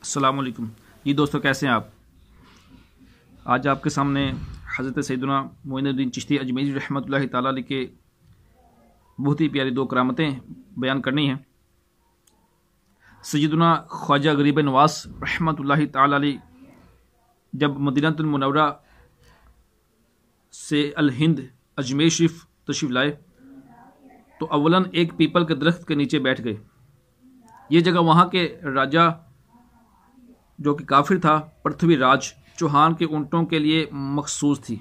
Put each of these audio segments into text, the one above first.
السلام علیکم جی دوستو، کیسے ہیں آپ؟ آج آپ کے سامنے حضرت سیدنا معین الدین چشتی اجمیری رحمۃ اللہ تعالیٰ علیہ کے بہت ہی پیاری دو کرامتیں بیان کرنی ہیں۔ سیدنا خواجہ غریب نواز رحمۃ اللہ تعالیٰ علیہ جب مدینہ المنورہ سے الہند اجمیر شریف تشریف لائے تو اولاً ایک پیپل کے درخت کے نیچے بیٹھ گئے۔ یہ جگہ وہاں کے راجہ جو کہ کافر تھا، پرتھوی راج چوہان کے اونٹوں کے لیے مخصوص تھی۔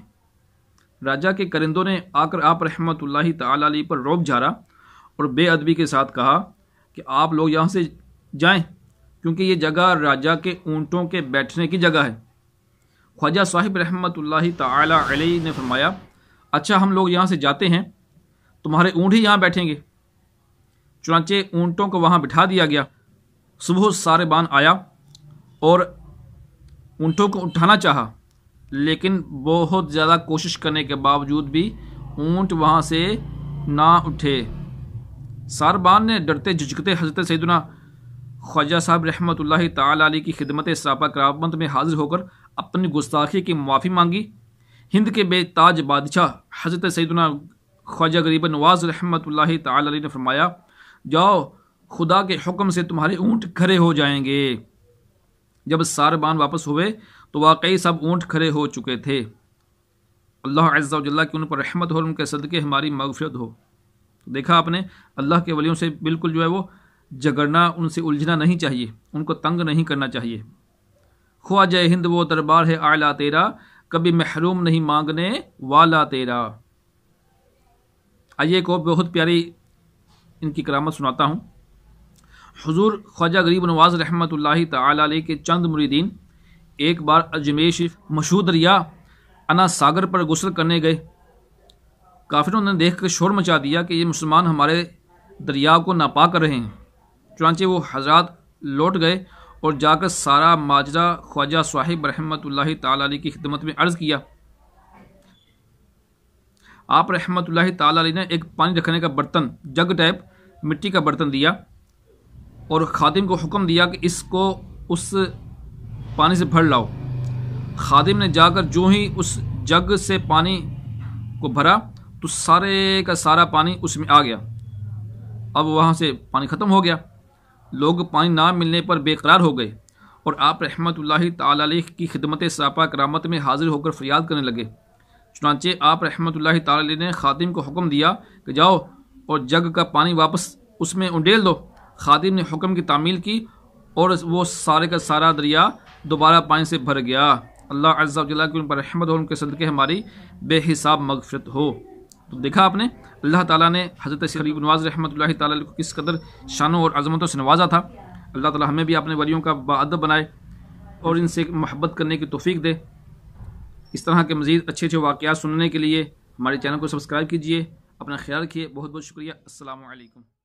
راجہ کے کرندوں نے آ کر آپ رحمۃ اللہ تعالیٰ علیہ پر روب جھارا اور بے ادبی کے ساتھ کہا کہ آپ لوگ یہاں سے جائیں، کیونکہ یہ جگہ راجہ کے اونٹوں کے بیٹھنے کی جگہ ہے۔ خواجہ صاحب رحمۃ اللہ تعالیٰ علیہ نے فرمایا، اچھا ہم لوگ یہاں سے جاتے ہیں، تمہارے اونٹ ہی یہاں بیٹھیں گے۔ چنانچہ اونٹوں کو وہاں بٹھا دیا گیا۔ صبح ساربان آیا اور اونٹوں کو اٹھانا چاہا، لیکن بہت زیادہ کوشش کرنے کے باوجود بھی اونٹ وہاں سے نہ اٹھے۔ ساربان نے ڈرتے جھجکتے حضرت سیدنا خواجہ صاحب رحمۃ اللہ تعالیٰ علیہ کی خدمت سراپا کرامت میں حاضر ہو کر اپنی گستاخی کی معافی مانگی۔ ہند کے بے تاج بادشاہ حضرت سیدنا خواجہ غریب نواز رحمۃ اللہ تعالیٰ علیہ نے فرمایا، جاؤ، خدا کے حکم سے تمہارے اونٹ کھڑے ہو جائیں گے۔ جب ساربان واپس ہوئے تو واقعی سب اونٹ کھڑے ہو چکے تھے۔ اللہ عز و جل کی ان پر رحمت ہو اور ان کے صدقے ہماری مغفرت ہو۔ دیکھا آپ نے، اللہ کے ولیوں سے بالکل جو ہے وہ جگڑنا، ان سے الجھنا نہیں چاہیے، ان کو تنگ نہیں کرنا چاہیے۔ خواجہ ہند وہ دربار ہے اعلیٰ تیرا، کبھی محروم نہیں مانگنے والا تیرا۔ آئیے ایک اور بہت پیاری ان کی کرامت سناتا ہوں۔ حضور خواجہ غریب نواز رحمۃ اللہ تعالیٰ علیہ کے چند مریدین ایک بار اجمیر شریف مشہور دریا انا ساگر پر غسل کرنے گئے۔ کافروں نے دیکھ کر شور مچا دیا کہ یہ مسلمان ہمارے دریا کو ناپاک کر رہے ہیں۔ چنانچہ وہ حضرات لوٹ گئے اور جا کر سارا ماجرا خواجہ صاحب رحمۃ اللہ تعالیٰ علیہ کی خدمت میں عرض کیا۔ آپ رحمۃ اللہ تعالیٰ علیہ نے ایک پانی رکھنے کا برتن، جگ ٹائپ مٹی کا برتن دیا اور خادم کو حکم دیا کہ اس کو اس پانی سے بھر لاؤ۔ خادم نے جا کر جو ہی اس جگ سے پانی کو بھرا تو سارے کا سارا پانی اس میں آ گیا۔ اب وہاں سے پانی ختم ہو گیا۔ لوگ پانی نہ ملنے پر بے قرار ہو گئے اور آپ رحمۃ اللہ تعالیٰ علیہ کی خدمت سراپا کرامت میں حاضر ہو کر فریاد کرنے لگے۔ چنانچہ آپ رحمۃ اللہ تعالیٰ علیہ نے خادم کو حکم دیا کہ جاؤ اور جگ کا پانی واپس اس میں انڈیل دو۔ خادم نے حکم کی تعمیل کی اور وہ سارے کا سارا دریا دوبارہ پانی سے بھر گیا۔ اللہ عز و جل کی ان پر رحمت ہو، ان کے صدقے ہماری بے حساب مغفرت ہو۔ تو دیکھا آپ نے، اللہ تعالیٰ نے حضرت غریب نواز رحمۃ اللہ تعالیٰ کو کس قدر شانوں اور عظمتوں سے نوازا تھا۔ اللہ تعالیٰ ہمیں بھی اپنے ولیوں کا باادب بنائے اور ان سے محبت کرنے کی توفیق دے۔ اس طرح کے مزید اچھے اچھے واقعات سننے کے لیے ہمارے چینل کو سبسکرائب کیجیے۔ اپنا خیال رکھیے۔ بہت بہت شکریہ۔ السلام علیکم۔